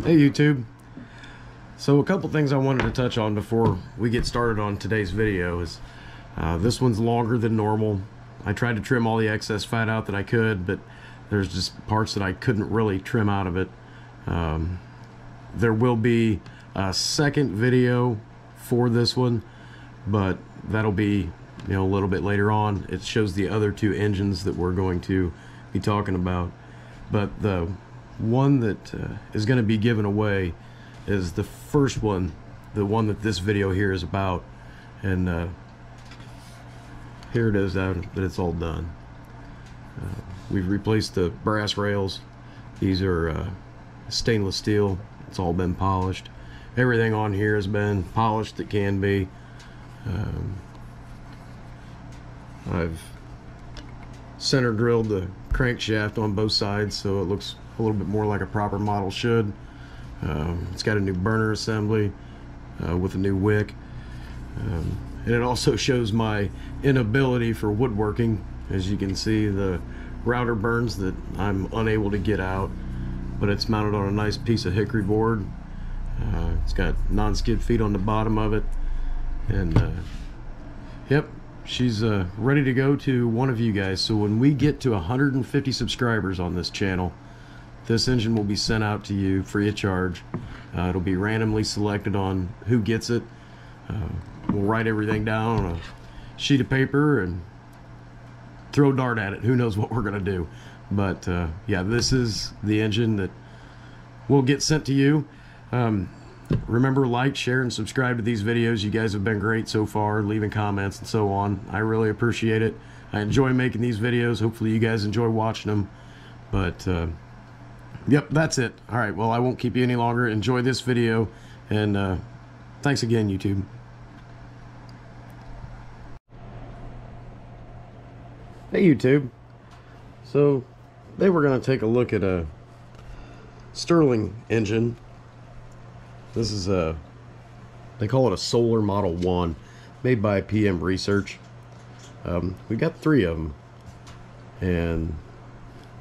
Hey YouTube. So a couple things I wanted to touch on before we get started on today's video is this one's longer than normal. I tried to trim all the excess fat out that I could, but there's just parts that I couldn't really trim out of it. There will be a second video for this one, but that'll be a little bit later on. It shows the other two engines that we're going to be talking about, but the one that is going to be given away is the first one, the one that this video here is about. And here it is out, but it's all done. We've replaced the brass rails. These are stainless steel. It's all been polished. Everything on here has been polished that can be. I've center drilled the crankshaft on both sides so it looks a little bit more like a proper model should. It's got a new burner assembly with a new wick, and it also shows my inability for woodworking. As you can see, the router burns that I'm unable to get out, but it's mounted on a nice piece of hickory board. It's got non-skid feet on the bottom of it, and yep, she's ready to go to one of you guys. So when we get to 150 subscribers on this channel, this engine will be sent out to you free of charge. It'll be randomly selected on who gets it. We'll write everything down on a sheet of paper and throw a dart at it. Who knows what we're gonna do? But yeah, this is the engine that will get sent to you. Remember, like, share, and subscribe to these videos. You guys have been great so far, leaving comments and so on. I really appreciate it. I enjoy making these videos. Hopefully you guys enjoy watching them. But yep, that's it. All right, well, I won't keep you any longer. Enjoy this video, and thanks again, YouTube. Hey, YouTube. So today we're going to take a look at a Stirling engine. This is they call it a Solar Model 1, made by PM Research. We got 3 of them, and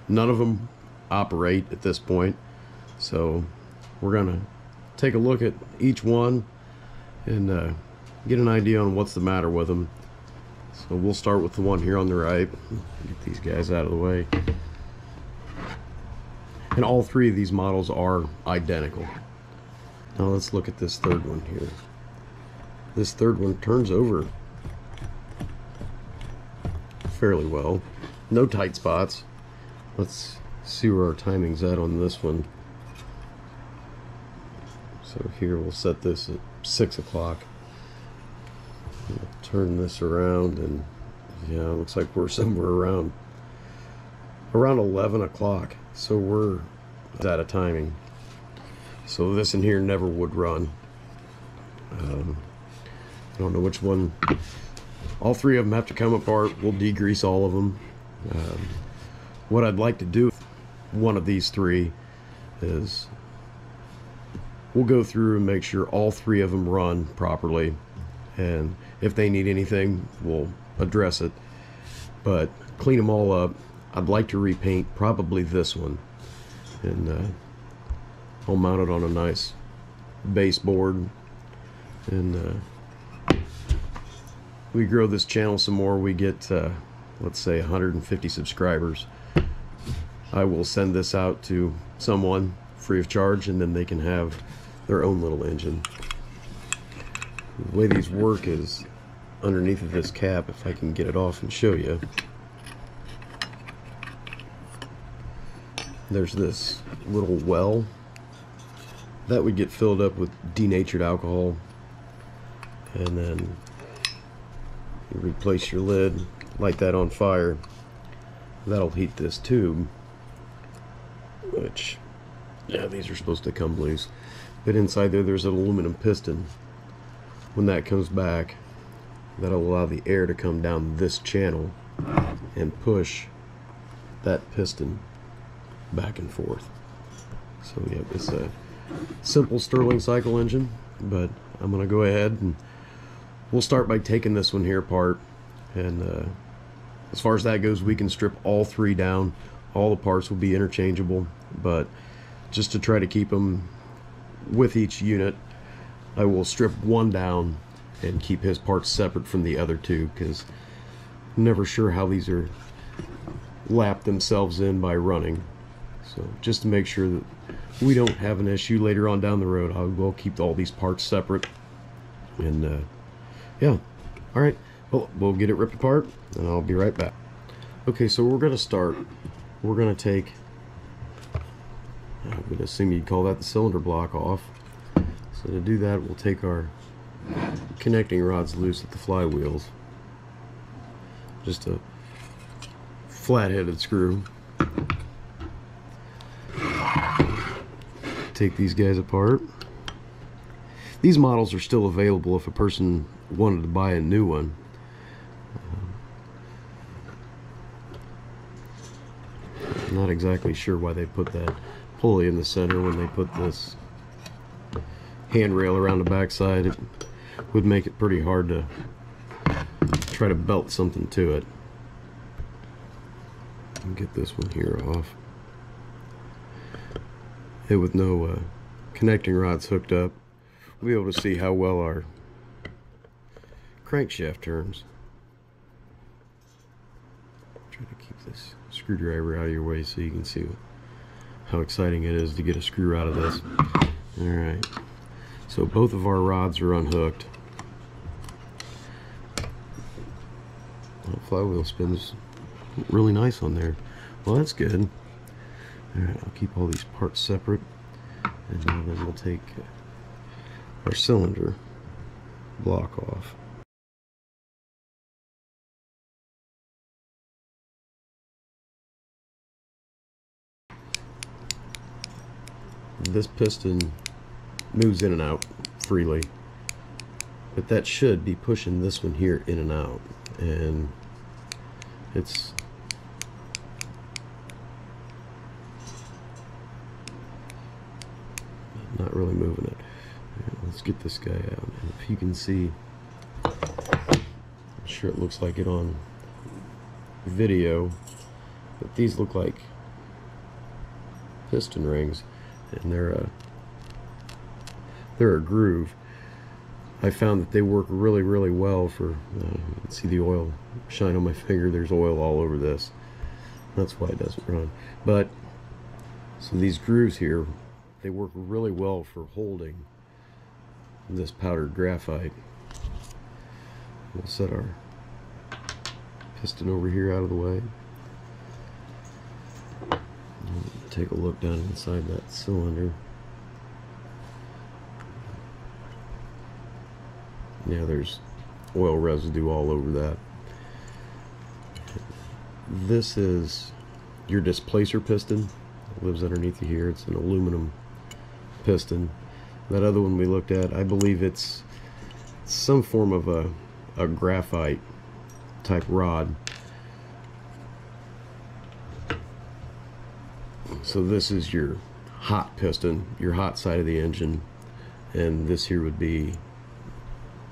none of them operate at this point. So we're gonna take a look at each one and get an idea on what's the matter with them. So we'll start with the one here on the right. Get these guys out of the way. And all 3 of these models are identical. Now let's look at this third one here. This third one turns over fairly well. No tight spots. Let's see where our timing's at on this one. So here we'll set this at 6 o'clock. Turn this around, and yeah, it looks like we're somewhere around 11 o'clock. So we're out of timing. So this in here never would run. I don't know which one. All 3 of them have to come apart. We'll degrease all of them. What I'd like to do with one of these 3 is we'll go through and make sure all 3 of them run properly, and if they need anything, we'll address it. But clean them all up. I'd like to repaint probably this one, and I'll mount it on a nice baseboard, and we grow this channel some more. We get let's say 150 subscribers. I will send this out to someone free of charge, and then they can have their own little engine. The way these work is underneath of this cap, if I can get it off and show you. There's this little well that would get filled up with denatured alcohol, and then you replace your lid, light that on fire. That'll heat this tube, which, yeah, these are supposed to come loose, but inside there's an aluminum piston. When that comes back, that'll allow the air to come down this channel and push that piston back and forth. So yeah, it's a simple Stirling cycle engine, but I'm gonna go ahead and we'll start by taking this one here apart, and as far as that goes, we can strip all 3 down. All the parts will be interchangeable, but just to try to keep them with each unit, I will strip one down and keep his parts separate from the other two, because I'm never sure how these are lapped themselves in by running. So just to make sure that we don't have an issue later on down the road, I will keep all these parts separate. And yeah, all right, well, we'll get it ripped apart and I'll be right back. Okay, so we're going to start. We're going to take, I would assume you'd call that the cylinder block off. So to do that, we'll take our connecting rods loose at the flywheels. Just a flat-headed screw. Take these guys apart. These models are still available if a person wanted to buy a new one. I'm not exactly sure why they put that pulley in the center when they put this handrail around the backside. It would make it pretty hard to try to belt something to it. And get this one here off. It with no connecting rods hooked up, we'll be able to see how well our crankshaft turns. Try to keep this screwdriver out of your way so you can see how exciting it is to get a screw out of this. Alright, so both of our rods are unhooked. The flywheel spins really nice on there. Well, that's good. Alright, I'll keep all these parts separate, and then we'll take our cylinder block off. This piston moves in and out freely, but that should be pushing this one here in and out, and it's not really moving it. Right, let's get this guy out. And if you can see, I'm sure it looks like it on video, but these look like piston rings, and they're a groove. I found that they work really, really well for, you can see the oil shine on my finger. There's oil all over this. That's why it doesn't run. But, so these grooves here, they work really well for holding this powdered graphite. We'll set our piston over here out of the way. Take a look down inside that cylinder. Yeah, there's oil residue all over that. This is your displacer piston. It lives underneath you here. It's an aluminum piston. That other one we looked at, I believe it's some form of a graphite type rod. So this is your hot piston, your hot side of the engine, and this here would be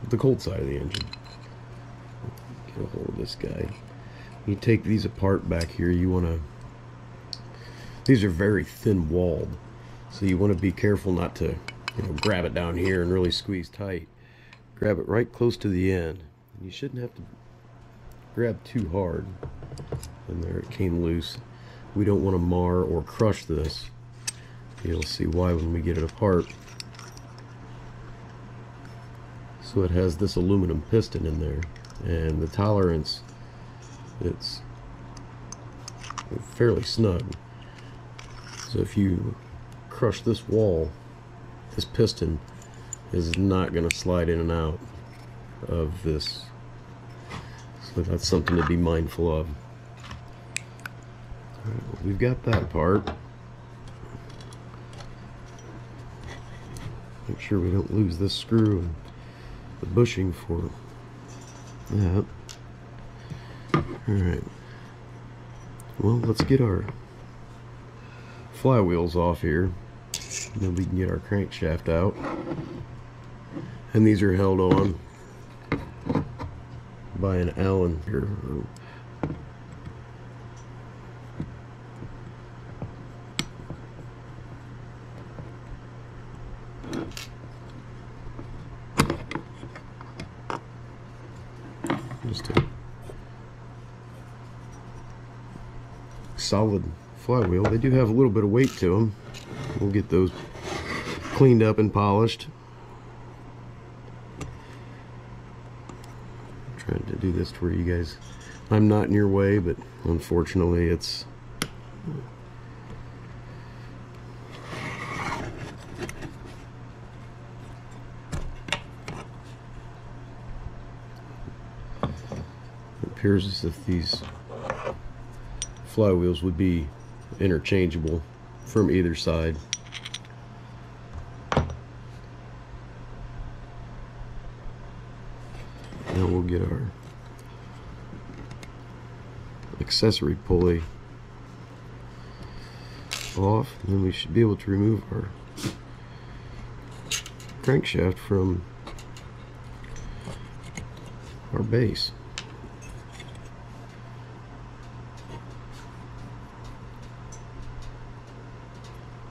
the cold side of the engine. Get a hold of this guy. You take these apart back here, you want to, these are very thin walled, so you want to be careful not to, you know, grab it down here and really squeeze tight. Grab it right close to the end. You shouldn't have to grab too hard. And there it came loose. We don't want to mar or crush this. You'll see why when we get it apart. So it has this aluminum piston in there, and the tolerance, it's fairly snug. So if you crush this wall, this piston is not going to slide in and out of this. So that's something to be mindful of. All right, well, we've got that part. Make sure we don't lose this screw and the bushing for that. Alright. Well, let's get our flywheels off here. And then we can get our crankshaft out. And these are held on by an Allen here. solid flywheel. They do have a little bit of weight to them. We'll get those cleaned up and polished. I'm trying to do this to where you guys, I'm not in your way, but unfortunately it's appears as if these flywheels would be interchangeable from either side. Now we'll get our accessory pulley off, and then we should be able to remove our crankshaft from our base.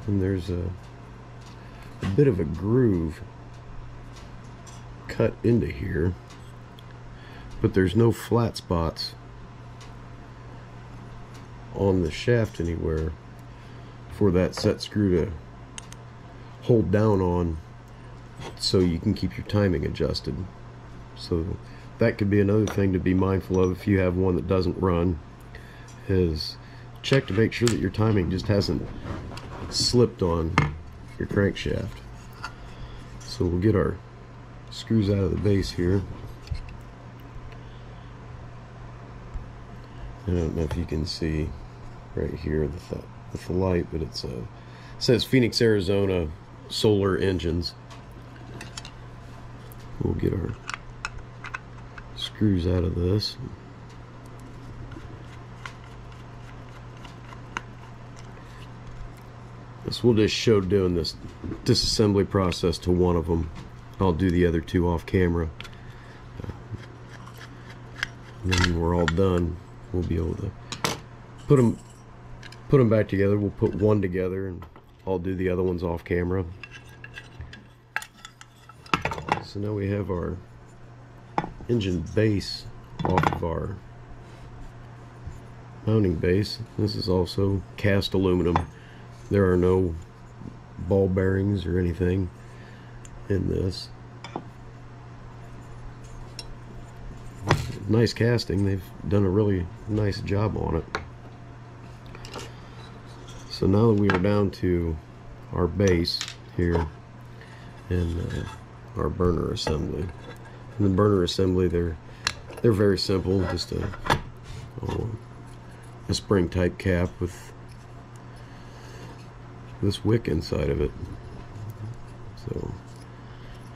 And there's a bit of a groove cut into here, but there's no flat spots on the shaft anywhere for that set screw to hold down on, so you can keep your timing adjusted. So that could be another thing to be mindful of if you have one that doesn't run, is check to make sure that your timing just hasn't slipped on your crankshaft. So we'll get our screws out of the base here. I don't know if you can see right here with the light, but it says Phoenix, Arizona Solar Engines. We'll get our screws out of this. So we'll just show doing this disassembly process to one of them. I'll do the other two off camera. And then when we're all done, we'll be able to put them back together. We'll put one together and I'll do the other ones off camera. So now we have our engine base off of our mounting base. This is also cast aluminum. There are no ball bearings or anything in this. Nice casting. They've done a really nice job on it. So now that we are down to our base here and our burner assembly. And the burner assembly, they're very simple. Just a spring type cap with this wick inside of it. So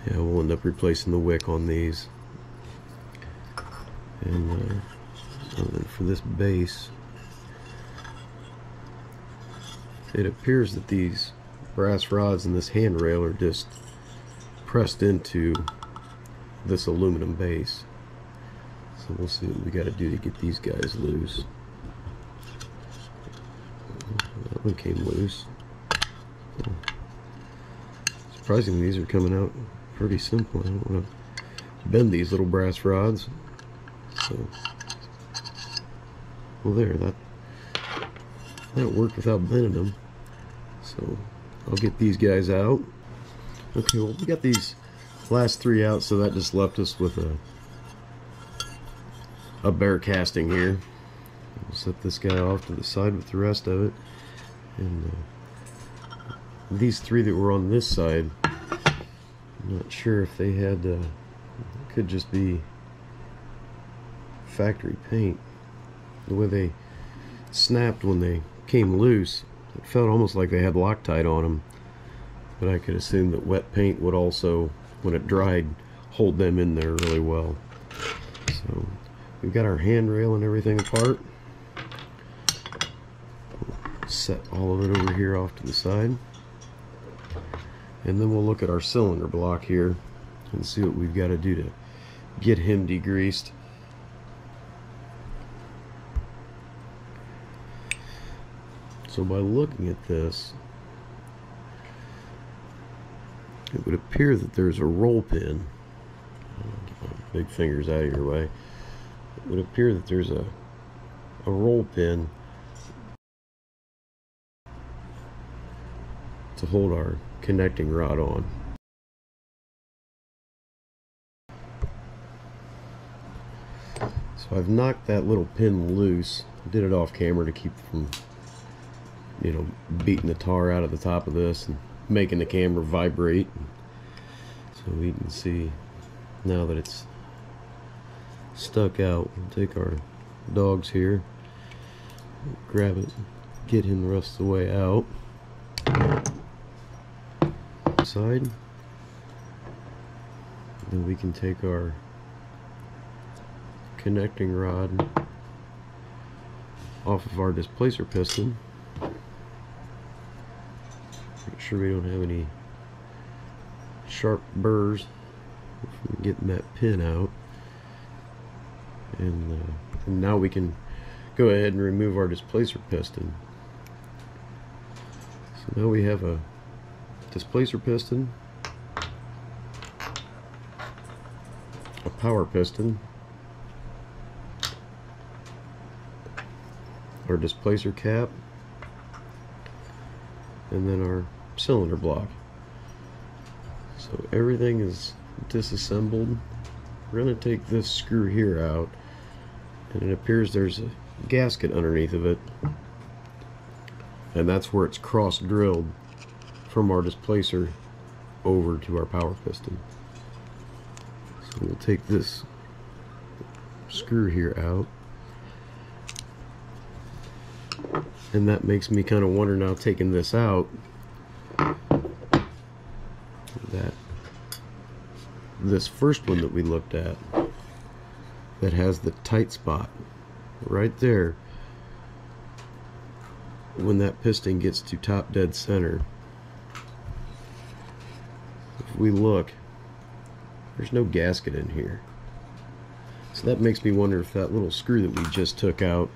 yeah, we'll end up replacing the wick on these. And then for this base, it appears that these brass rods and this handrail are just pressed into this aluminum base. So we'll see what we got to do to get these guys loose. That one came loose. Surprisingly, these are coming out pretty simple. I don't want to bend these little brass rods. So, well, there, that worked without bending them. So I'll get these guys out. Okay, well, we got these last three out, so that just left us with a bare casting here. We'll set this guy off to the side with the rest of it. And these three that were on this side, I'm not sure if they had, could just be factory paint. The way they snapped when they came loose, it felt almost like they had Loctite on them, but I could assume that wet paint would also, when it dried, hold them in there really well. So we've got our handrail and everything apart. Set all of it over here off to the side, and then we'll look at our cylinder block here and see what we've got to do to get him degreased. So by looking at this, it would appear that there's a roll pin. Get my big fingers out of your way. It would appear that there's a roll pin to hold our connecting rod on. So I've knocked that little pin loose. I did it off camera to keep from, you know, beating the tar out of the top of this and making the camera vibrate. So we can see now that it's stuck out. We'll take our dogs here, grab it, get him the rest of the way out. Side. Then we can take our connecting rod off of our displacer piston. Make sure we don't have any sharp burrs from getting that pin out. And now we can go ahead and remove our displacer piston. So now we have a displacer piston, a power piston, our displacer cap, and then our cylinder block. So everything is disassembled. We're going to take this screw here out, and it appears there's a gasket underneath of it, and that's where it's cross drilled from our displacer over to our power piston. So we'll take this screw here out, and that makes me kind of wonder now, taking this out, that this first one that we looked at that has the tight spot right there, when that piston gets to top dead center, if we look, there's no gasket in here. So that makes me wonder if that little screw that we just took out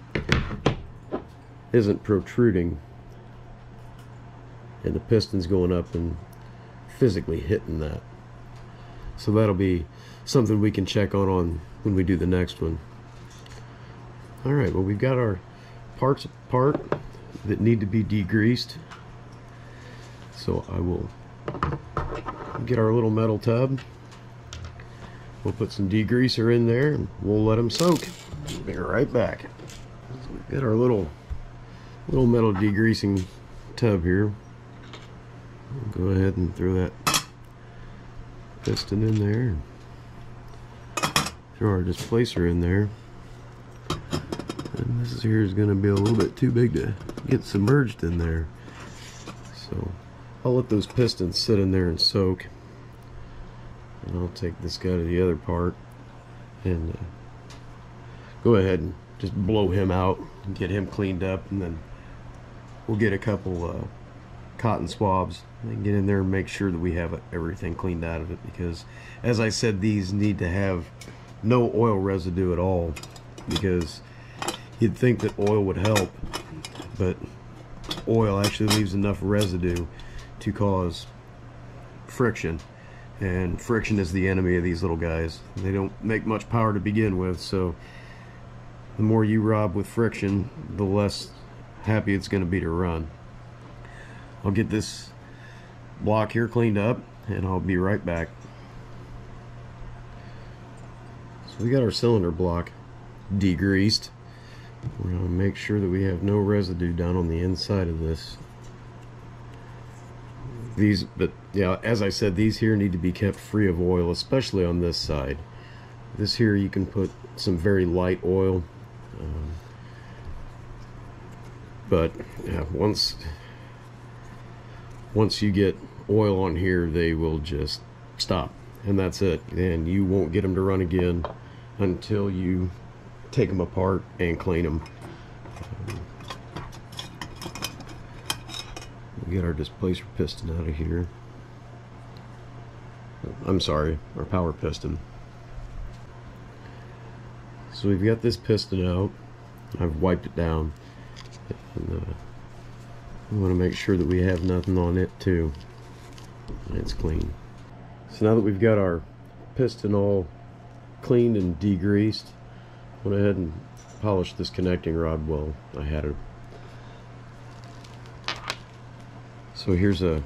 isn't protruding and the piston's going up and physically hitting that. So that'll be something we can check on when we do the next one. Alright, well, we've got our parts apart that need to be degreased. So I will get our little metal tub. We'll put some degreaser in there and we'll let them soak. Be right back. So we've got our little metal degreasing tub here. We'll go ahead and throw that piston in there. Throw our displacer in there. And this here is going to be a little bit too big to get submerged in there. So I'll let those pistons sit in there and soak. And I'll take this guy to the other part and go ahead and just blow him out and get him cleaned up, and then we'll get a couple cotton swabs and get in there and make sure that we have everything cleaned out of it, because as I said, these need to have no oil residue at all, because you'd think that oil would help, but oil actually leaves enough residue to cause friction, and friction is the enemy of these little guys. They don't make much power to begin with, so the more you rob with friction, the less happy it's going to be to run. I'll get this block here cleaned up and I'll be right back. So we got our cylinder block degreased. We're going to make sure that we have no residue down on the inside of this. But yeah, as I said, these here need to be kept free of oil, especially on this side. This here you can put some very light oil, but yeah, once you get oil on here, they will just stop, and that's it, and you won't get them to run again until you take them apart and clean them. We'll get our displacer piston out of here. I'm sorry, our power piston. So we've got this piston out. I've wiped it down, and we want to make sure that we have nothing on it too. It's clean. So now that we've got our piston all cleaned and degreased, I went ahead and polished this connecting rod while I had it. So here's a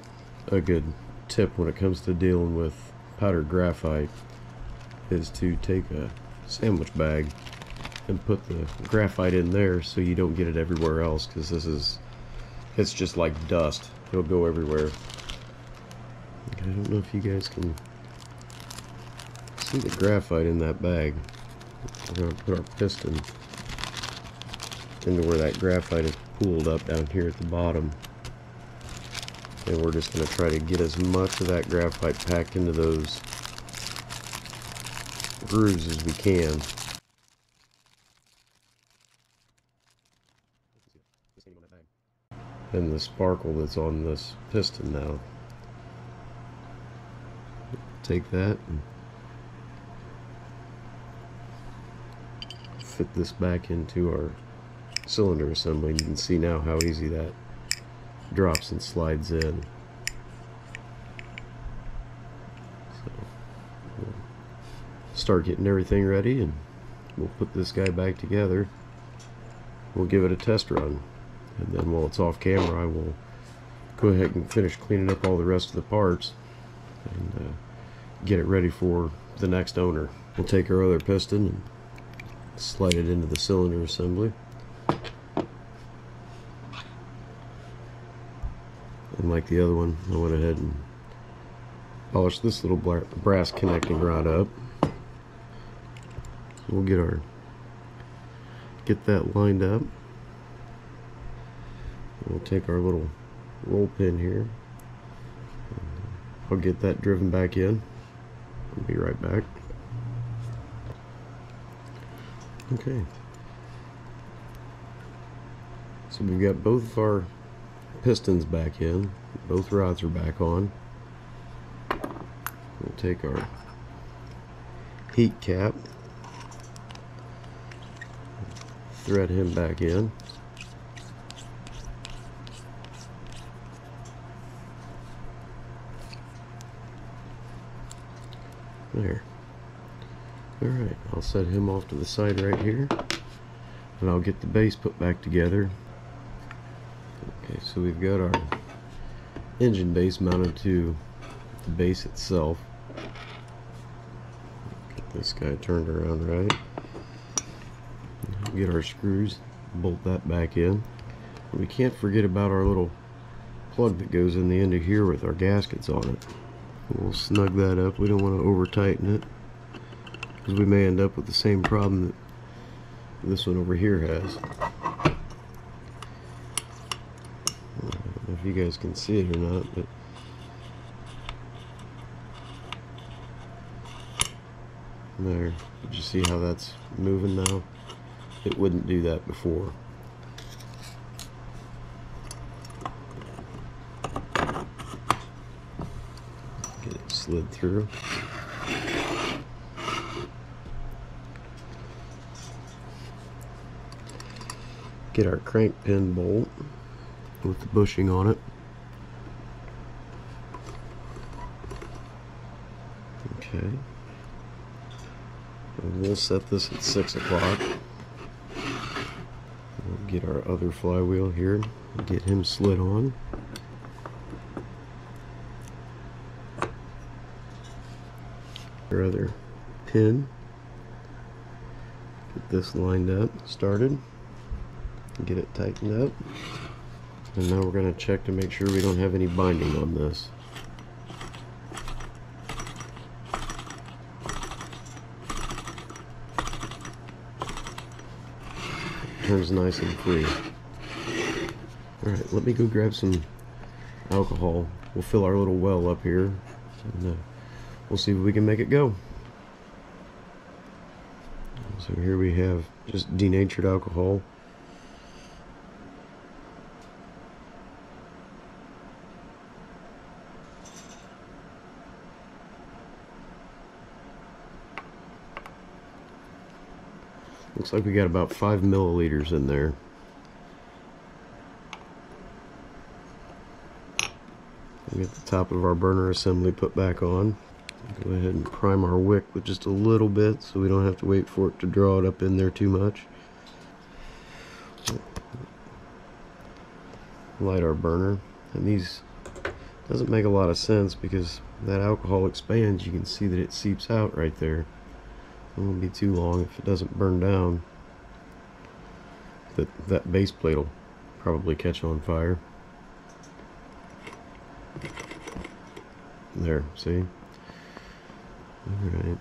A good tip when it comes to dealing with powdered graphite is to take a sandwich bag and put the graphite in there so you don't get it everywhere else, because it's just like dust. It'll go everywhere. I don't know if you guys can see the graphite in that bag. We're going to put our piston into where that graphite is pooled up down here at the bottom. And we're just going to try to get as much of that graphite packed into those grooves as we can. And the sparkle that's on this piston now. Take that and fit this back into our cylinder assembly. You can see now how easy that drops and slides in. So we'll start getting everything ready, and we'll put this guy back together. We'll give it a test run, and then while it's off camera I will go ahead and finish cleaning up all the rest of the parts and get it ready for the next owner. We'll take our other piston and slide it into the cylinder assembly. And like the other one, I went ahead and polished this little brass connecting rod up. So we'll get that lined up. We'll take our little roll pin here. I'll get that driven back in. I'll be right back. Okay. So we've got both of our pistons back in. Both rods are back on. We'll take our heat cap, thread him back in. There. Alright, I'll set him off to the side right here, and I'll get the base put back together. Okay, so we've got our engine base mounted to the base itself. Get this guy turned around right. Get our screws, bolt that back in. We can't forget about our little plug that goes in the end of here with our gaskets on it. We'll snug that up. We don't want to over tighten it, because we may end up with the same problem that this one over here has. I don't know if you guys can see it or not, but there. Did you see how that's moving now? It wouldn't do that before. Get it slid through. Get our crank pin bolt with the bushing on it. Okay. And we'll set this at 6 o'clock. We'll get our other flywheel here, get him slid on. Our other pin. Get this lined up, started. Get it tightened up. And now we're going to check to make sure we don't have any binding on this. Turns nice and free. Alright, let me go grab some alcohol. We'll fill our little well up here, and we'll see if we can make it go. So here we have just denatured alcohol. Looks like we got about 5 milliliters in there. We get the top of our burner assembly put back on. Go ahead and prime our wick with just a little bit so we don't have to wait for it to draw it up in there too much. Light our burner, and these Doesn't make a lot of sense because that alcohol expands. You can see that it seeps out right there. It won't be too long if it doesn't burn down. That base plate will probably catch on fire. There, see? Alright.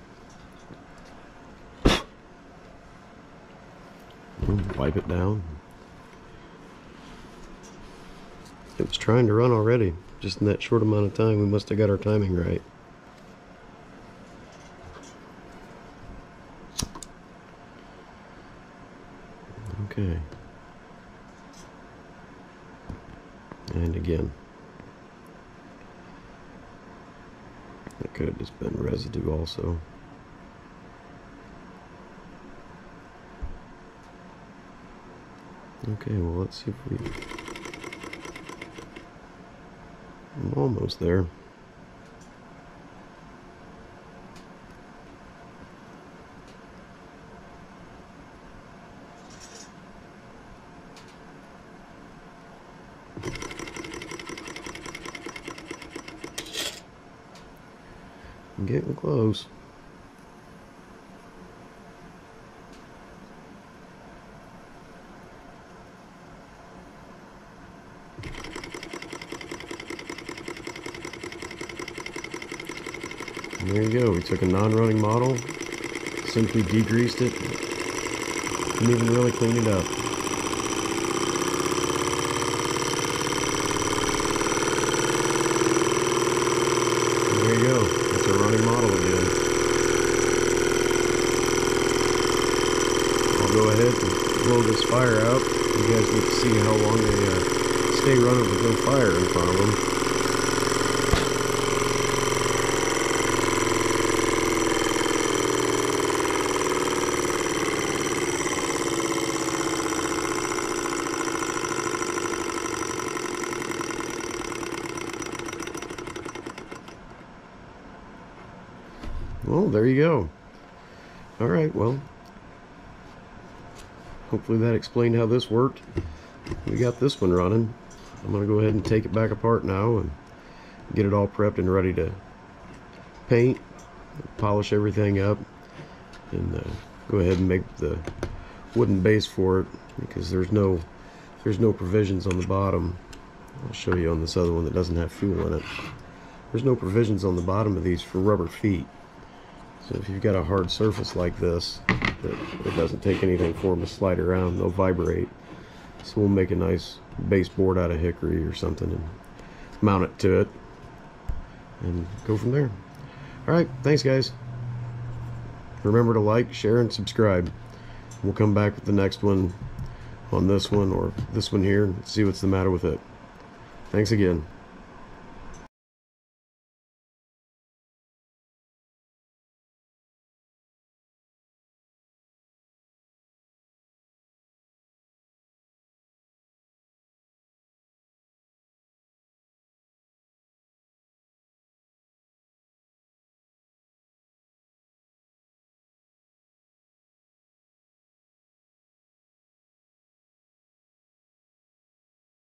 Wipe it down. It was trying to run already. Just in that short amount of time, we must have got our timing right. Okay. And again. That could have just been residue also. Okay, well, let's see if we... I'm almost there. I'm getting close. And there you go. We took a non-running model, simply degreased it, didn't even really clean it up. And there you go. That's a running model again. I'll go ahead and blow this fire out. You guys get to see how long they stay running with no fire in front of them. Well, there you go. Alright, well, hopefully that explained how this worked. We got this one running. I'm going to go ahead and take it back apart now and get it all prepped and ready to paint, polish everything up, and go ahead and make the wooden base for it, because there's no provisions on the bottom. I'll show you on this other one that doesn't have fuel in it. There's no provisions on the bottom of these for rubber feet. So if you've got a hard surface like this, that it doesn't take anything for them to slide around, they'll vibrate. So we'll make a nice baseboard out of hickory or something and mount it to it and go from there. Alright, thanks guys. Remember to like, share, and subscribe. We'll come back with the next one on this one or this one here and see what's the matter with it. Thanks again.